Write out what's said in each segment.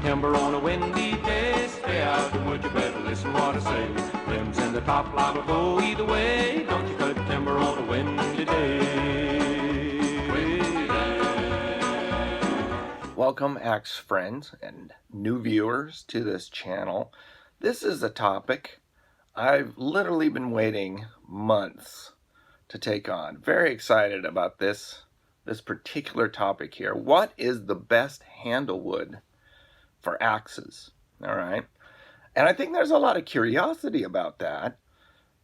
timber on a windy day. Stay out and would you better listen what I say. Limbs in the top liable go either way. Don't you cut timber on a windy day. Windy day. Welcome, axe friends and new viewers to this channel. This is a topic I've literally been waiting months to take on. Very excited about this particular topic here. What is the best handle wood for axes? All right. And I think there's a lot of curiosity about that.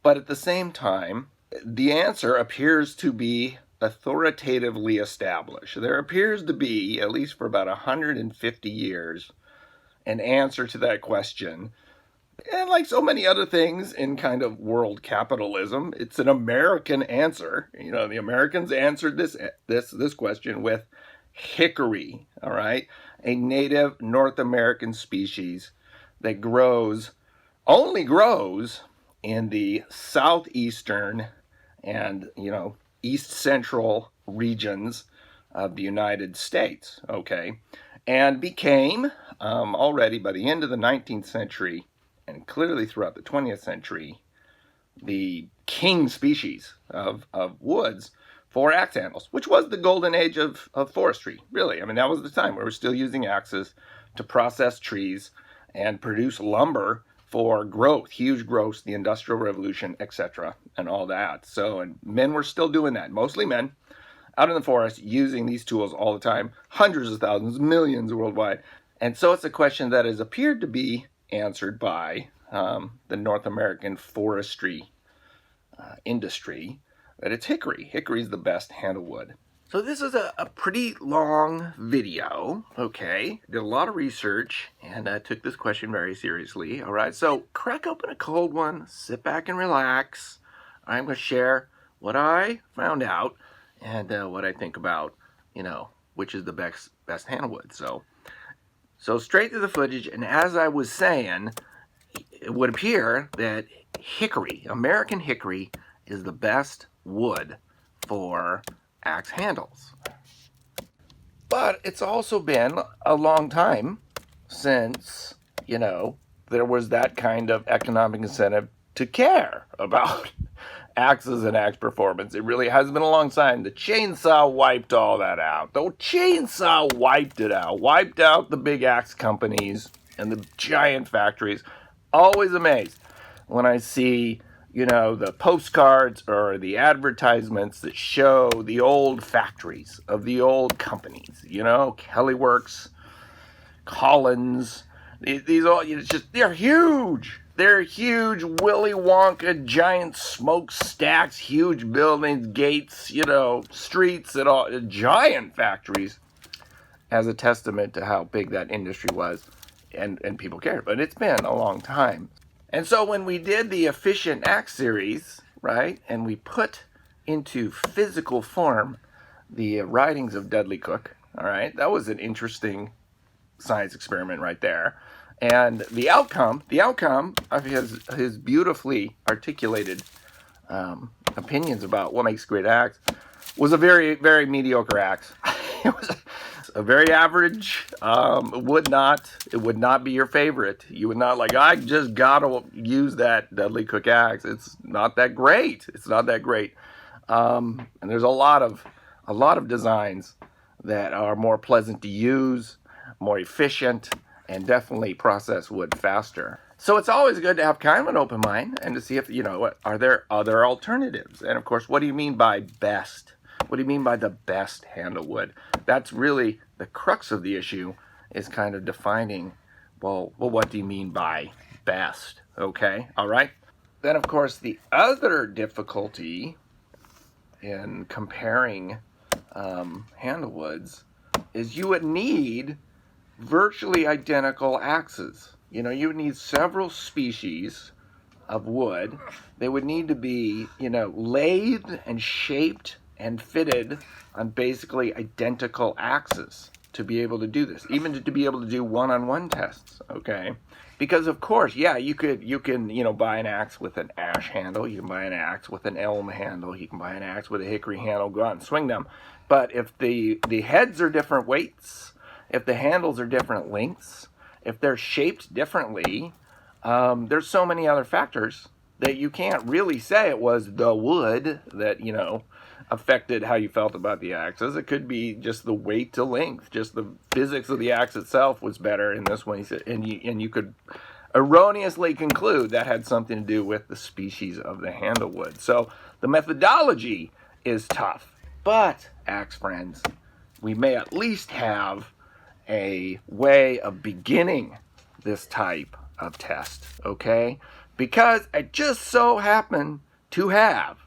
But at the same time, the answer appears to be authoritatively established. There appears to be, at least for about 150 years, an answer to that question. And like so many other things in kind of world capitalism, it's an American answer. You know, the Americans answered this question with hickory, all right? A native North American species that only grows in the southeastern and, east central regions of the United States, okay? And became, already by the end of the 19th century, and clearly throughout the 20th century, the king species of woods for axe handles, which was the golden age of forestry, really. I mean, that was the time where we're still using axes to process trees and produce lumber for growth, huge growth, the Industrial Revolution, etc., and all that. So, and men were still doing that, mostly men, out in the forest, using these tools all the time, hundreds of thousands, millions worldwide. And so it's a question that has appeared to be answered by the North American forestry industry, that it's hickory. Hickory is the best handle wood. So this is a pretty long video, okay? Did a lot of research, and I took this question very seriously, all right? So crack open a cold one, sit back and relax. I'm going to share what I found out and what I think about, which is the best handle wood. So straight to the footage, and as I was saying, it would appear that hickory, American hickory, is the best wood for axe handles. But it's also been a long time since, there was that kind of economic incentive to care about axes and axe performance. It really has been a long time. The chainsaw wiped all that out. The chainsaw wiped it out. Wiped out the big axe companies and the giant factories. Always amazed when I see, the postcards or the advertisements that show the old factories of the old companies. Kelly Works, Collins. These all, they're huge. They're huge, Willy Wonka, giant smokestacks, huge buildings, gates, streets, and all, giant factories, as a testament to how big that industry was, and people cared. But it's been a long time. And so when we did the Efficient Axe series, right, and we put into physical form the writings of Dudley Cook, all right, that was an interesting science experiment right there. And the outcome of his beautifully articulated opinions about what makes a great axe was a very, very mediocre axe. It was a very average. It would not be your favorite. You would not I just gotta use that Dudley Cook axe. It's not that great. And there's a lot of designs that are more pleasant to use, more efficient, and definitely process wood faster. So it's always good to have kind of an open mind and to see if, are there other alternatives? And of course, what do you mean by best? What do you mean by the best handle wood? That's really the crux of the issue, is kind of defining, well, what do you mean by best? Okay, all right? Then, of course, the other difficulty in comparing handle woods is you would need virtually identical axes. You would need several species of wood. They would need to be, lathed and shaped and fitted on basically identical axes to be able to do this, even to be able to do one-on-one tests, okay? Because of course, yeah, you can buy an axe with an ash handle, you can buy an axe with an elm handle, you can buy an axe with a hickory handle, go out and swing them. But if the heads are different weights, if the handles are different lengths, if they're shaped differently, there's so many other factors that you can't really say it was the wood that, affected how you felt about the axes. It could be just the weight to length, just the physics of the axe itself was better in this one. And you could erroneously conclude that had something to do with the species of the handle wood. So the methodology is tough, but axe friends, we may at least have a way of beginning this type of test, okay? Because I just so happen to have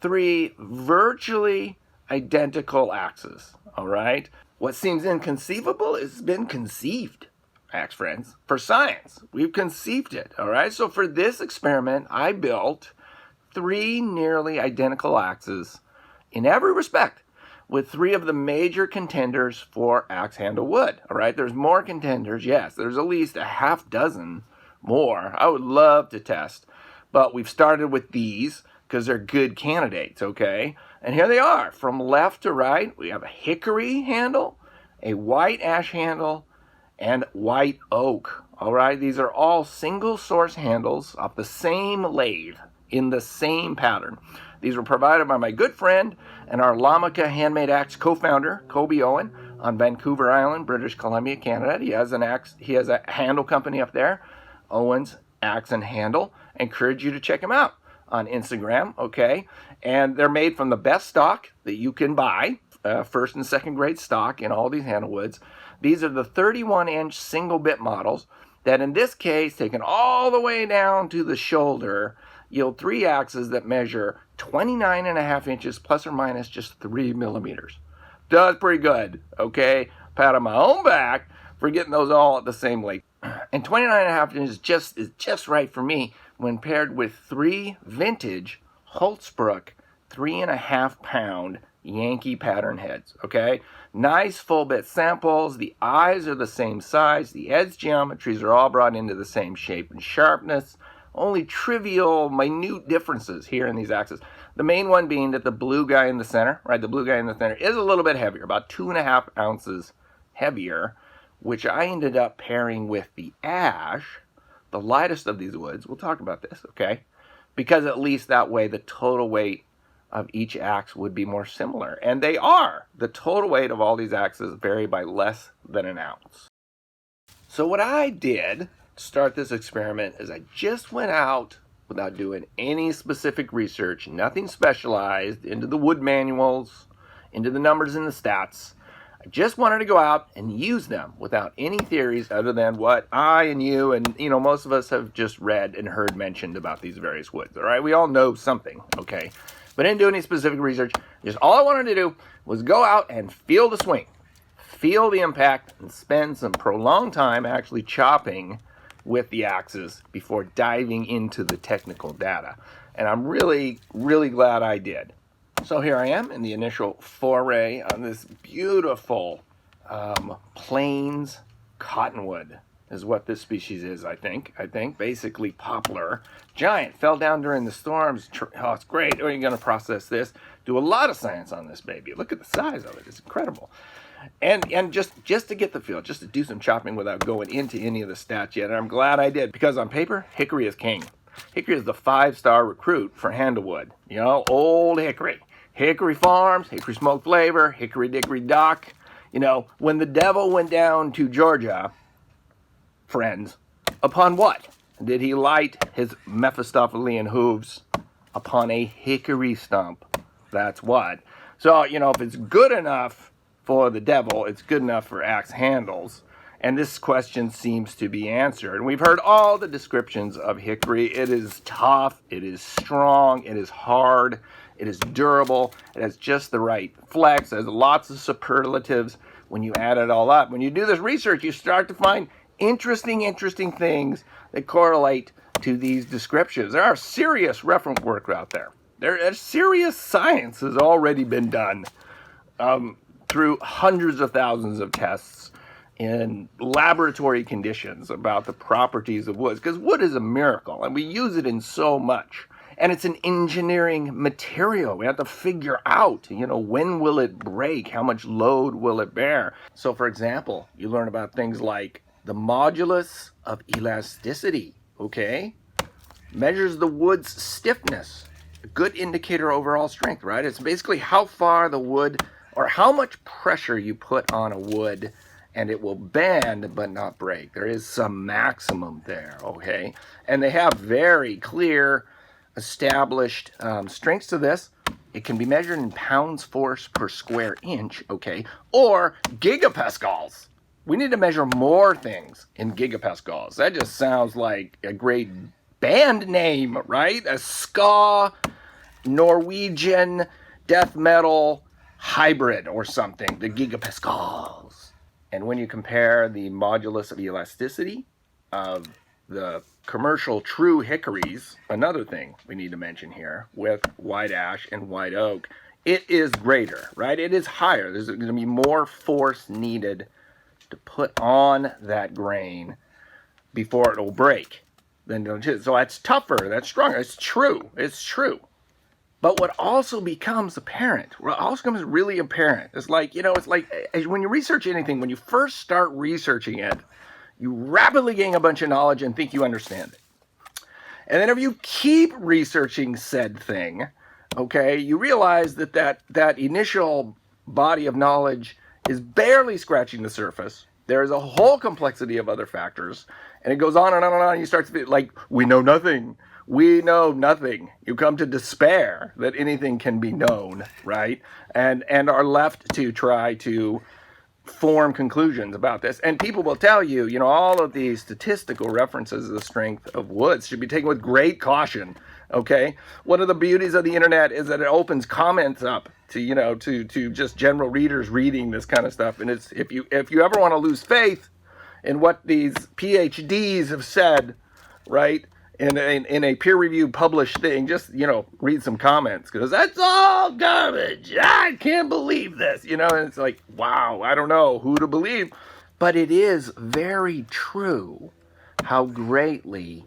3 virtually identical axes, all right? What seems inconceivable has been conceived, axe friends, for science. We've conceived it, all right? So for this experiment, I built 3 nearly identical axes in every respect, with 3 of the major contenders for axe handle wood, all right? There's more contenders, yes. There's at least a half dozen more I would love to test, but we've started with these because they're good candidates, okay? And here they are, from left to right. We have a hickory handle, a white ash handle, and white oak, all right? These are all single source handles off the same lathe in the same pattern. These were provided by my good friend and our Lamica Handmade Axe co-founder, Kobe Owen, on Vancouver Island, British Columbia, Canada. He has a handle company up there, Owen's Axe and Handle. I encourage you to check him out on Instagram, okay? And they're made from the best stock that you can buy, first and second grade stock in all these handle woods. These are the 31-inch single bit models that in this case, taken all the way down to the shoulder, yield 3 axes that measure 29.5 inches plus or minus just 3 millimeters. That's pretty good, okay? Pat on my own back for getting those all at the same length. And 29.5 inches is just right for me when paired with 3 vintage Holtzbrook 3.5 pound Yankee pattern heads, okay? Nice full bit samples. The eyes are the same size. The edge geometries are all brought into the same shape and sharpness. Only trivial, minute differences here in these axes. The main one being that the blue guy in the center, right, the blue guy in the center is a little bit heavier, about 2.5 ounces heavier, which I ended up pairing with the ash, the lightest of these woods. We'll talk about this, okay? Because at least that way the total weight of each axe would be more similar. And they are. The total weight of all these axes vary by less than an ounce. So what I did to start this experiment is I just went out without doing any specific research, nothing specialized, into the wood manuals, into the numbers and the stats. I just wanted to go out and use them without any theories other than what I and you and, most of us have just read and heard mentioned about these various woods, all right? We all know something, okay? But I didn't do any specific research. Just all I wanted to do was go out and feel the swing, feel the impact, and spend some prolonged time actually chopping with the axes before diving into the technical data. And I'm really, really glad I did. So here I am in the initial foray on this beautiful plains cottonwood is what this species is, I think. Basically poplar. Giant. Fell down during the storms. Oh, it's great. Are you going to process this? Do a lot of science on this baby. Look at the size of it. It's incredible. And just to get the feel, just to do some chopping without going into any of the stats yet. And I'm glad I did, because on paper, hickory is king. Hickory is the 5-star recruit for handlewood. Old hickory. Hickory farms, hickory smoked flavor, hickory dickory dock. When the devil went down to Georgia, friends, upon what did he light his Mephistophelian hooves? Upon a hickory stump. That's what. So, if it's good enough for the devil, it's good enough for axe handles. And this question seems to be answered. And we've heard all the descriptions of hickory. It is tough, it is strong, it is hard, it is durable, it has just the right flex, it has lots of superlatives when you add it all up. When you do this research, you start to find interesting things that correlate to these descriptions. There are serious reference work out there. There's serious science has already been done through hundreds of thousands of tests in laboratory conditions about the properties of woods, because wood is a miracle and we use it in so much. And it's an engineering material. We have to figure out, when will it break? How much load will it bear? So, for example, you learn about things like the modulus of elasticity, okay? Measures the wood's stiffness, a good indicator of overall strength, right? It's basically how far the wood, or how much pressure you put on a wood and it will bend but not break. There is some maximum there, okay? And they have very clear, established strengths to this. It can be measured in pounds force per square inch, okay? Or gigapascals. We need to measure more things in gigapascals. That just sounds like a great band name, right? A ska, Norwegian, death metal hybrid or something, the gigapascals. And when you compare the modulus of elasticity of the commercial true hickories, another thing we need to mention here, with white ash and white oak, it is greater, right? It is higher. There's going to be more force needed to put on that grain before it will break. So that's tougher, that's stronger. It's true. It's true. But what also becomes apparent, what also becomes really apparent, is like, it's like when you research anything, when you first start researching it, you rapidly gain a bunch of knowledge and think you understand it. And then if you keep researching said thing, okay, you realize that initial body of knowledge is barely scratching the surface. There is a whole complexity of other factors, and it goes on and on and on, and you start to feel like, we know nothing. We know nothing. You come to despair that anything can be known, right? And are left to try to form conclusions about this. And people will tell you, all of these statistical references of the strength of woods should be taken with great caution, okay? One of the beauties of the internet is that it opens comments up to, to just general readers reading this kind of stuff. And it's if you ever want to lose faith in what these PhDs have said, right, in a peer-reviewed published thing, just, read some comments, because that's all garbage. I can't believe this, and it's like, wow, I don't know who to believe. But it is very true how greatly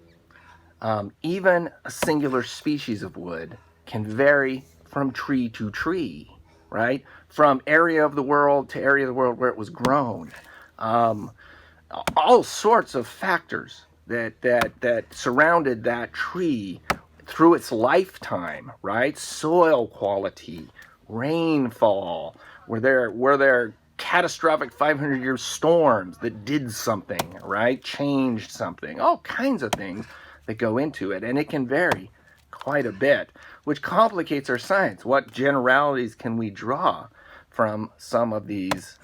even a singular species of wood can vary from tree to tree, right? From area of the world to area of the world where it was grown. All sorts of factors that surrounded that tree through its lifetime, right? Soil quality, rainfall, were there catastrophic 500-year storms that did something, right? Changed something, all kinds of things that go into it, and it can vary quite a bit, which complicates our science. What generalities can we draw from some of these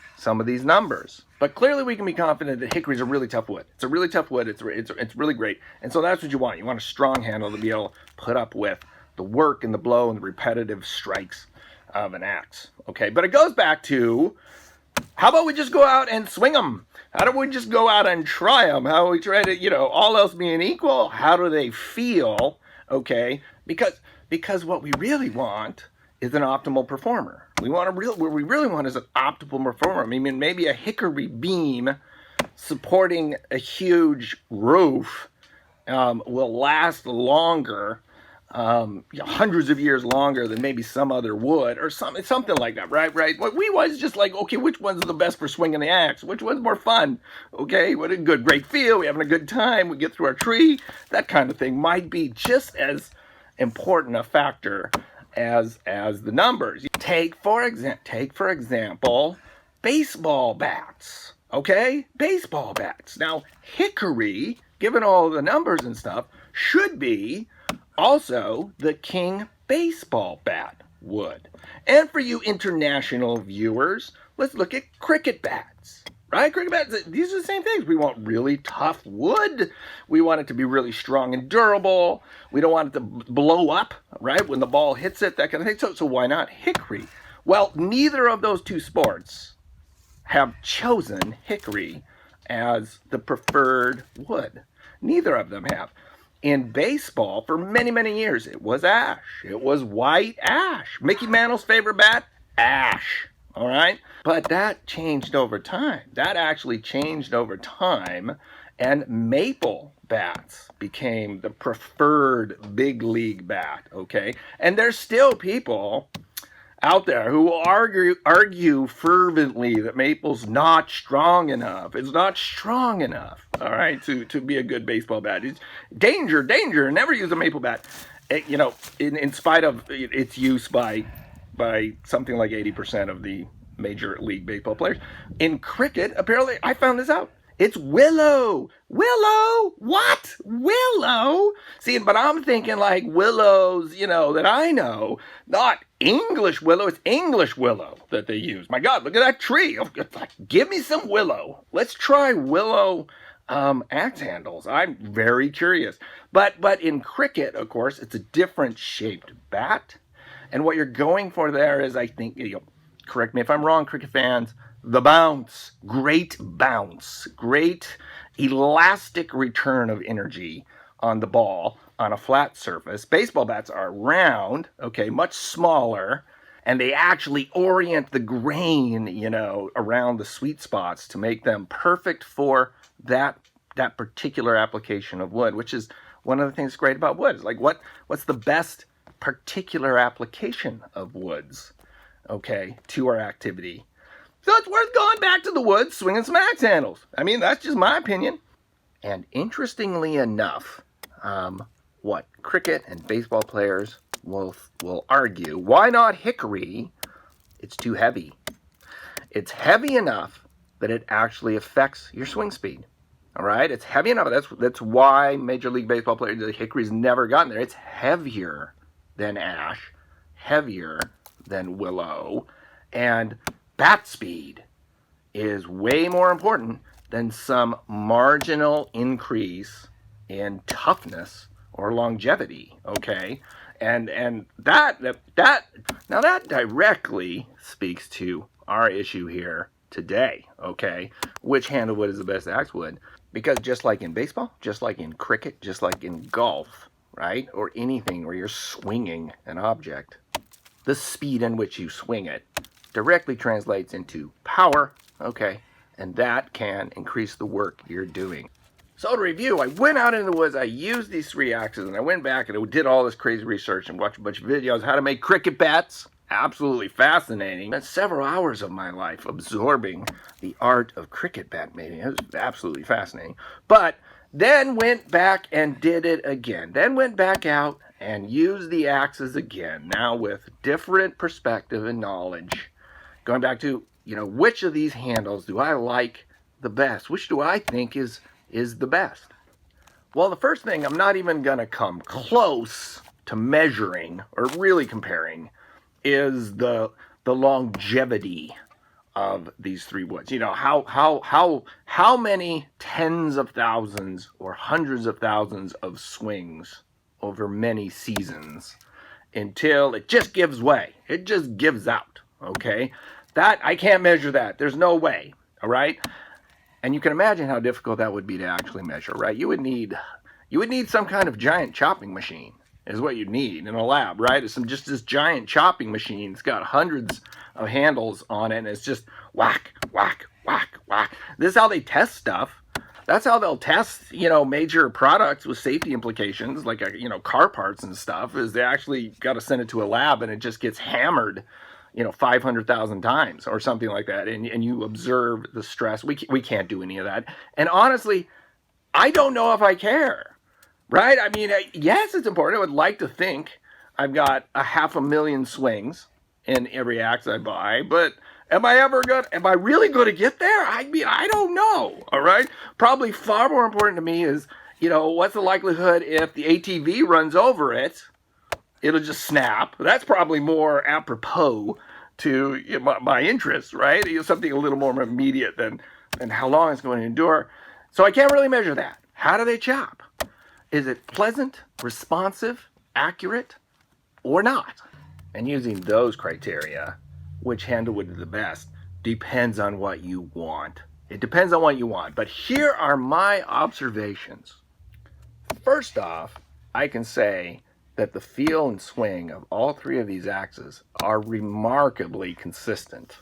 numbers? But clearly we can be confident that hickory is a really tough wood. It's a really tough wood. It's really great. And so that's what you want. You want a strong handle to be able to put up with the work and the blow and the repetitive strikes of an axe. Okay, but it goes back to, how about we just go out and swing them? How do we just go out and try them? How do we try to, all else being equal, how do they feel? Okay, because what we really want is an optimal performer. What we really want is an optimal performer. I mean, maybe a hickory beam supporting a huge roof will last longer, hundreds of years longer than maybe some other wood, or something like that, right? What we want is just like, okay, which one's the best for swinging the axe? Which one's more fun? Okay, what a great feel. We're having a good time. We get through our tree. That kind of thing might be just as important a factor as the numbers. Take for example baseball bats. Okay, baseball bats. Now hickory, given all the numbers and stuff, should be also the king baseball bat wood. And for you international viewers, let's look at cricket bats. Right? Cricket bats, these are the same things. We want really tough wood. We want it to be really strong and durable. We don't want it to blow up, right, when the ball hits it, that kind of thing. So why not hickory? Well, neither of those two sports have chosen hickory as the preferred wood. Neither of them have. In baseball, for many, many years, it was ash. It was white ash. Mickey Mantle's favorite bat? Ash. All right? But that changed over time. That actually changed over time, and maple bats became the preferred big league bat, okay? And there's still people out there who will argue fervently that maple's not strong enough. It's not strong enough, all right, to be a good baseball bat. It's danger, never use a maple bat. In spite of its use by something like 80% of the Major League Baseball players. In cricket, apparently, I found this out. It's willow. Willow? What? Willow? See, but I'm thinking like willows, that I know. Not English willow. It's English willow that they use. My God, look at that tree. Give me some willow. Let's try willow axe handles. I'm very curious. But in cricket, of course, it's a different shaped bat. And what you're going for there is, I think, correct me if I'm wrong, cricket fans, the bounce. Great bounce. Great elastic return of energy on the ball on a flat surface. Baseball bats are round, okay, much smaller, and they actually orient the grain, around the sweet spots to make them perfect for that particular application of wood, which is one of the things great about wood. It's like, what's the best particular application of woods, okay, to our activity? So it's worth going back to the woods, swinging some axe handles. I mean, that's just my opinion. And interestingly enough, what cricket and baseball players will argue, why not hickory? It's too heavy. It's heavy enough that it actually affects your swing speed. All right, it's heavy enough. That's why Major League Baseball players, the hickory's never gotten there. It's heavier than ash, heavier than willow, and bat speed is way more important than some marginal increase in toughness or longevity, okay? And that directly speaks to our issue here today, okay? Which handle wood is the best axe wood? Because just like in baseball, just like in cricket, just like in golf, right? Or anything where you're swinging an object, the speed in which you swing it directly translates into power, okay? And that can increase the work you're doing. So to review, I went out into the woods, I used these 3 axes, and I went back and I did all this crazy research and watched a bunch of videos how to make cricket bats. Absolutely fascinating. Spent several hours of my life absorbing the art of cricket bat making. It was absolutely fascinating. But then went back and did it again. Then went back out and used the axes again, now with different perspective and knowledge. Going back to, which of these handles do I like the best? Which do I think is the best? Well, the first thing, I'm not even going to come close to measuring or really comparing, is the longevity of these 3 woods. How many tens of thousands or hundreds of thousands of swings over many seasons until it just gives way. It just gives out, okay? That, I can't measure that. There's no way, all right? And you can imagine how difficult that would be to actually measure, right? You would need some kind of giant chopping machine is what you need in a lab, right? It's just this giant chopping machine. It's got hundreds of handles on it, and it's just whack, whack, whack, whack. This is how they test stuff. That's how they'll test, major products with safety implications, like, car parts and stuff, is they actually got to send it to a lab, and it just gets hammered, 500,000 times or something like that, and you observe the stress. We can't do any of that. And honestly, I don't know if I care. Right? I mean, yes, it's important. I would like to think I've got 500,000 swings in every axe I buy, but am I really going to get there? I mean, I don't know. All right? Probably far more important to me is, what's the likelihood if the ATV runs over it, it'll just snap. That's probably more apropos to my interests, right? Something a little more immediate than how long it's going to endure. So I can't really measure that. How do they chop? Is it pleasant, responsive, accurate, or not? And using those criteria, which handle would be the best depends on what you want. It depends on what you want. But here are my observations. First off, I can say that the feel and swing of all 3 of these axes are remarkably consistent,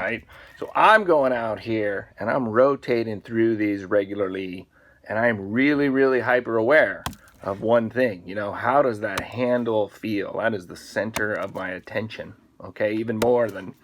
right? So I'm going out here and I'm rotating through these regularly, and I'm really, really hyper aware of one thing. How does that handle feel? That is the center of my attention. okay, even more than,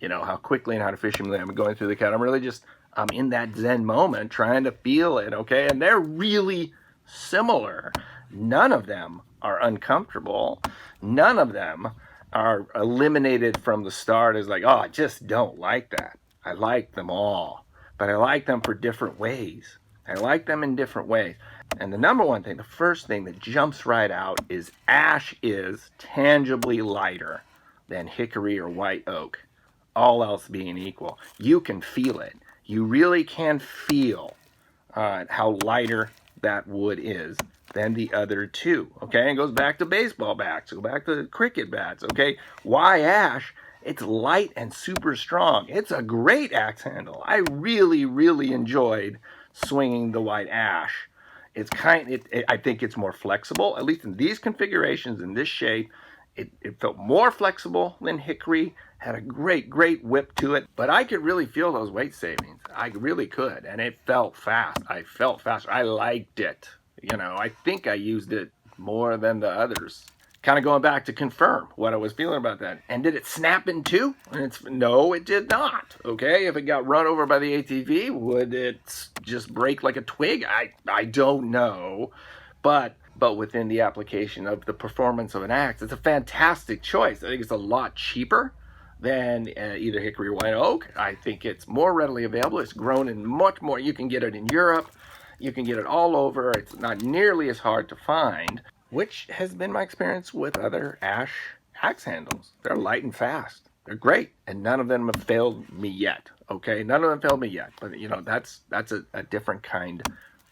how quickly and how efficiently I'm going through the cut. I'm in that Zen moment trying to feel it, okay? And they're really similar. None of them are uncomfortable. None of them are eliminated from the start as like, oh, I just don't like that. I like them all, but I like them for different ways. I like them in different ways. And the number one thing, the first thing that jumps right out is ash is tangibly lighter than hickory or white oak, all else being equal. You can feel it. You really can feel how lighter that wood is than the other two, okay? It goes back to baseball bats, go back to cricket bats, okay? Why ash? It's light and super strong. It's a great axe handle. I really, really enjoyed swinging the white ash. I think it's more flexible, at least in these configurations, in this shape. It felt more flexible than hickory, had a great, great whip to it, but I could really feel those weight savings. I really could, and it felt fast. I felt faster. I liked it. I think I used it more than the others. Kind of going back to confirm what I was feeling about that. And did it snap in two? No, it did not. Okay, if it got run over by the ATV, would it just break like a twig? I don't know. But within the application of the performance of an axe, it's a fantastic choice. I think it's a lot cheaper than either hickory or white oak. I think it's more readily available. It's grown in much more. You can get it in Europe. You can get it all over. It's not nearly as hard to find, which has been my experience with other axe handles. They're light and fast. They're great, and none of them have failed me yet. Okay, none of them failed me yet. But that's a different kind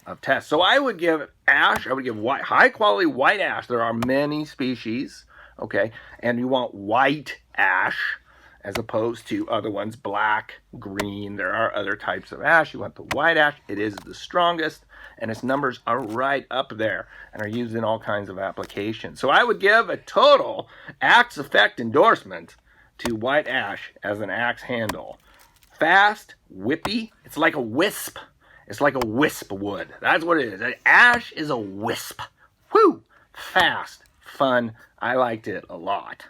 of test. So I would give ash. I would give high quality white ash. There are many species. Okay, and you want white ash as opposed to other ones, black, green. There are other types of ash. You want the white ash. It is the strongest, and its numbers are right up there and are used in all kinds of applications. So I would give a total axe effect endorsement to white ash as an axe handle. Fast, whippy. It's like a wisp. It's like a wisp wood. That's what it is. Ash is a wisp. Woo! Fast, fun. I liked it a lot.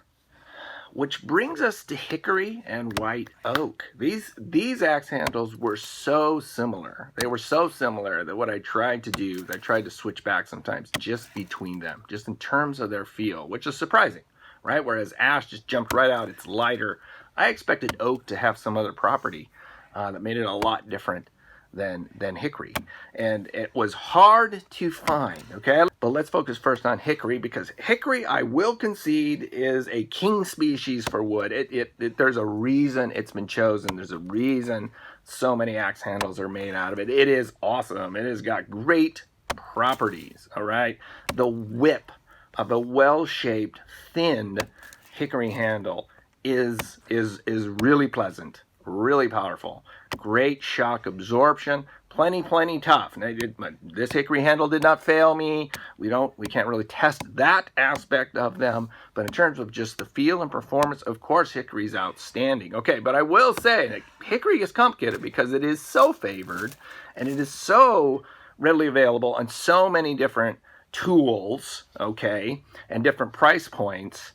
Which brings us to hickory and white oak. These axe handles were so similar. They were so similar that what I tried to do is I tried to switch back sometimes just between them, just in terms of their feel, which is surprising, right? Whereas ash just jumped right out. It's lighter. I expected oak to have some other property that made it a lot different than hickory, and it was hard to find. Okay, but let's focus first on hickory, because hickory, I will concede, is a king species for wood. There's a reason it's been chosen. There's a reason so many axe handles are made out of it. It is awesome. It has got great properties. All right, the whip of a well-shaped, thinned hickory handle is really pleasant. Really powerful. Great shock absorption. Plenty tough. Now, this hickory handle did not fail me. We can't really test that aspect of them. But in terms of just the feel and performance, of course, hickory's outstanding. Okay, but I will say that hickory is complicated because it is so favored and it is so readily available on so many different tools, okay, and different price points.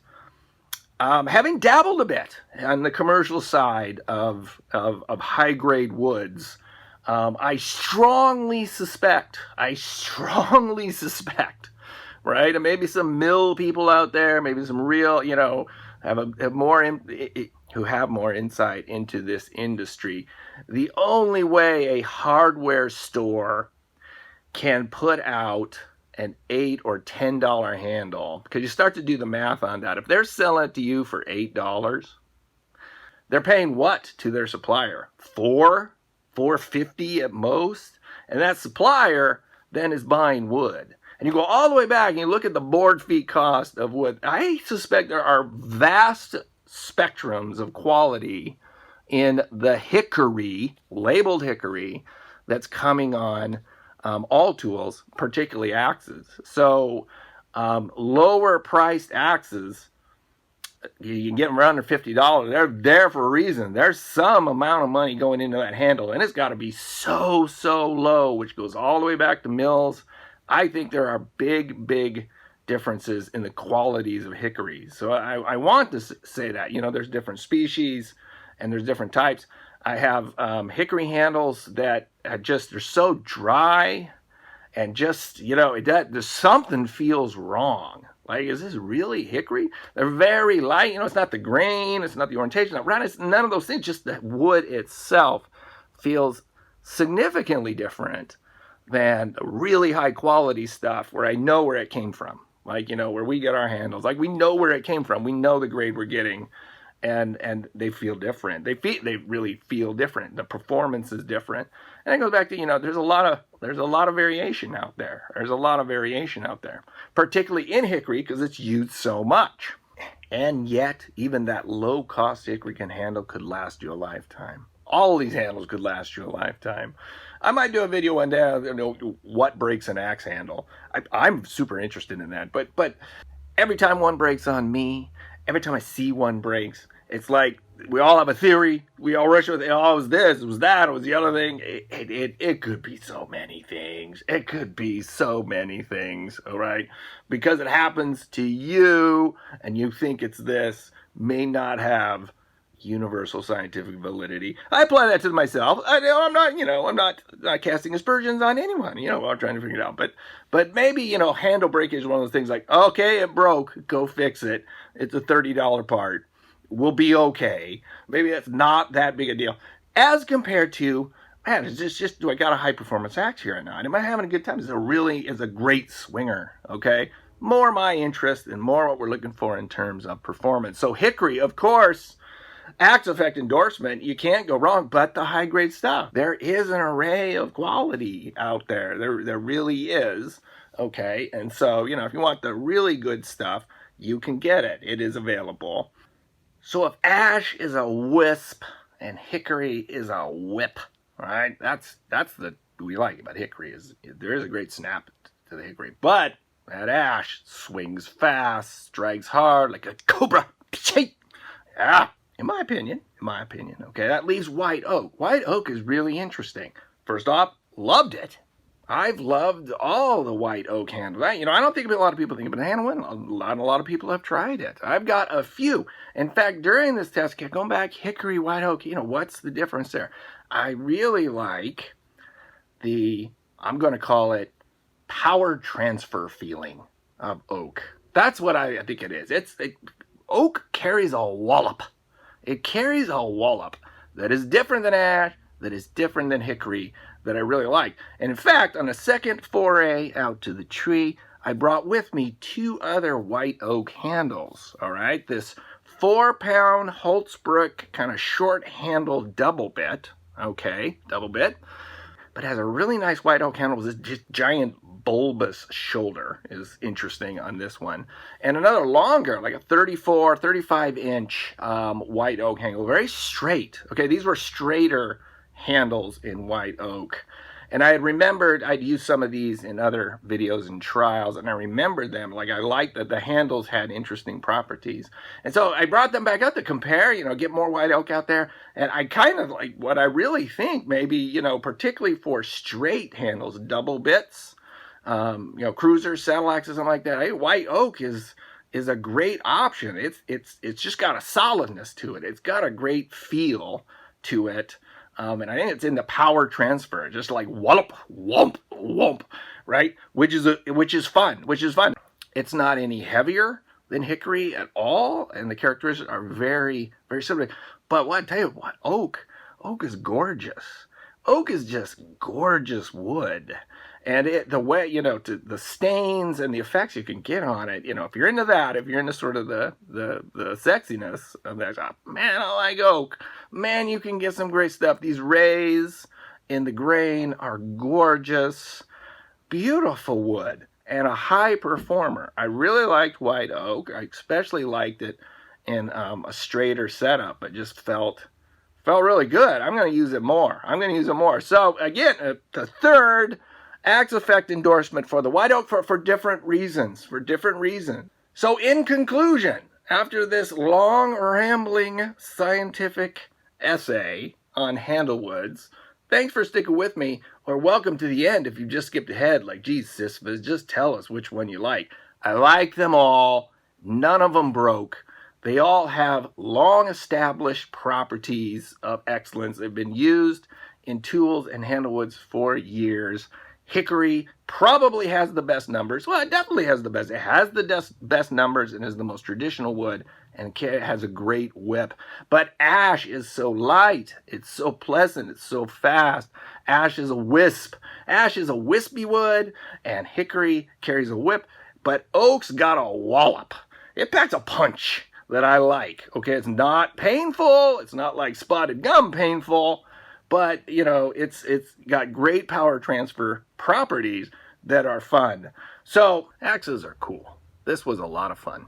Having dabbled a bit on the commercial side of high-grade woods, I strongly suspect, right? And maybe some mill people out there, maybe some real, who have more insight into this industry. The only way a hardware store can put out an $8 or $10 handle, because you start to do the math on that. If they're selling it to you for $8, they're paying what to their supplier? $4.50 at most, and that supplier then is buying wood. And you go all the way back and you look at the board feet cost of wood. I suspect there are vast spectrums of quality in the hickory, labeled hickory, that's coming on all tools, particularly axes. So lower priced axes, you can get them around $50. They're there for a reason. There's some amount of money going into that handle, and it's got to be so low, which goes all the way back to mills. I think there are big differences in the qualities of hickories. So I want to say that, there's different species and there's different types. I have hickory handles that they're so dry and just, there's something feels wrong. Like, is this really hickory? They're very light. It's not the grain, it's not the orientation, not round, it's none of those things. Just the wood itself feels significantly different than really high quality stuff where I know where it came from. Like, where we get our handles. Like, we know where it came from. We know the grade we're getting. And they feel different. They really feel different. The performance is different. And it goes back to, there's a lot of variation out there. There's a lot of variation out there, particularly in hickory because it's used so much. And yet, even that low-cost hickory handle could last you a lifetime. All these handles could last you a lifetime. I might do a video one day on what breaks an axe handle. I'm super interested in that. But every time one breaks on me, every time I see one breaks, it's like we all have a theory. We all rush with it. Oh, it was this, it was that, it was the other thing. It could be so many things. It could be so many things, all right? Because it happens to you and you think it's this may not have universal scientific validity. I apply that to myself. I'm not casting aspersions on anyone. I'm trying to figure it out. But maybe, handle breakage is one of those things like, okay, it broke, go fix it. It's a $30 part. We'll be okay. Maybe that's not that big a deal. As compared to, man, it's just do I got a high performance axe here or not? Am I having a good time? Is a great swinger, okay? More my interest and more what we're looking for in terms of performance. So hickory, of course, Axe Effect endorsement, you can't go wrong, but the high grade stuff. There is an array of quality out there. There really is, okay? And so, if you want the really good stuff, you can get it. It is available. So if ash is a wisp and hickory is a whip, all right? That's the we like about hickory is there is a great snap to the hickory, but that ash swings fast, strikes hard like a cobra. Yeah. In my opinion, okay, that leaves white oak. White oak is really interesting. First off, loved it. I've loved all the white oak handles. I don't think a lot of people think about handling. A lot of people have tried it. I've got a few. In fact, during this test, going back, hickory, white oak, what's the difference there? I really like I'm going to call it power transfer feeling of oak. That's what I think it is. Oak carries a wallop. It carries a wallop that is different than ash, that is different than hickory, that I really like. And in fact, on a second foray out to the tree, I brought with me 2 other white oak handles, all right? This 4-pound Holtzbrook kind of short-handled double bit, okay, double bit, but has a really nice white oak handle with this just giant bulbous shoulder is interesting on this one. And another longer, like a 34, 35-inch white oak handle, very straight. Okay, these were straighter handles in white oak. And I had remembered, I'd used some of these in other videos and trials, and I remembered them. Like, I liked that the handles had interesting properties. And so I brought them back out to compare, get more white oak out there. And I kind of like what I really think maybe, particularly for straight handles, double bits, cruisers, saddle axes, something like that. Hey, white oak is a great option. It's just got a solidness to it. It's got a great feel to it. And I think it's in the power transfer, just like wallop, whomp, whomp, right? Which is fun. It's not any heavier than hickory at all, and the characteristics are very, very similar. But I tell you what, oak is gorgeous. Oak is just gorgeous wood. And the way, to the stains and the effects you can get on it, if you're into that, if you're into sort of the sexiness of that, man, I like oak. Man, you can get some great stuff. These rays in the grain are gorgeous, beautiful wood, and a high performer. I really liked white oak. I especially liked it in a straighter setup. It just felt really good. I'm going to use it more. So again, the third Axe Effect endorsement for the white oak for different reasons. So in conclusion, after this long, rambling scientific essay on handlewoods, thanks for sticking with me, or welcome to the end if you just skipped ahead, like, geez, sis, just tell us which one you like. I like them all. None of them broke. They all have long established properties of excellence. They've been used in tools and handlewoods for years. Hickory probably has the best numbers. Well, it definitely has the best. It has the best numbers and is the most traditional wood, and it has a great whip. But ash is so light. It's so pleasant. It's so fast. Ash is a wisp. Ash is a wispy wood, and hickory carries a whip. But oak's got a wallop. It packs a punch that I like. Okay, it's not painful. It's not like spotted gum painful, but you know, it's got great power transfer properties that are fun. So axes are cool. This was a lot of fun.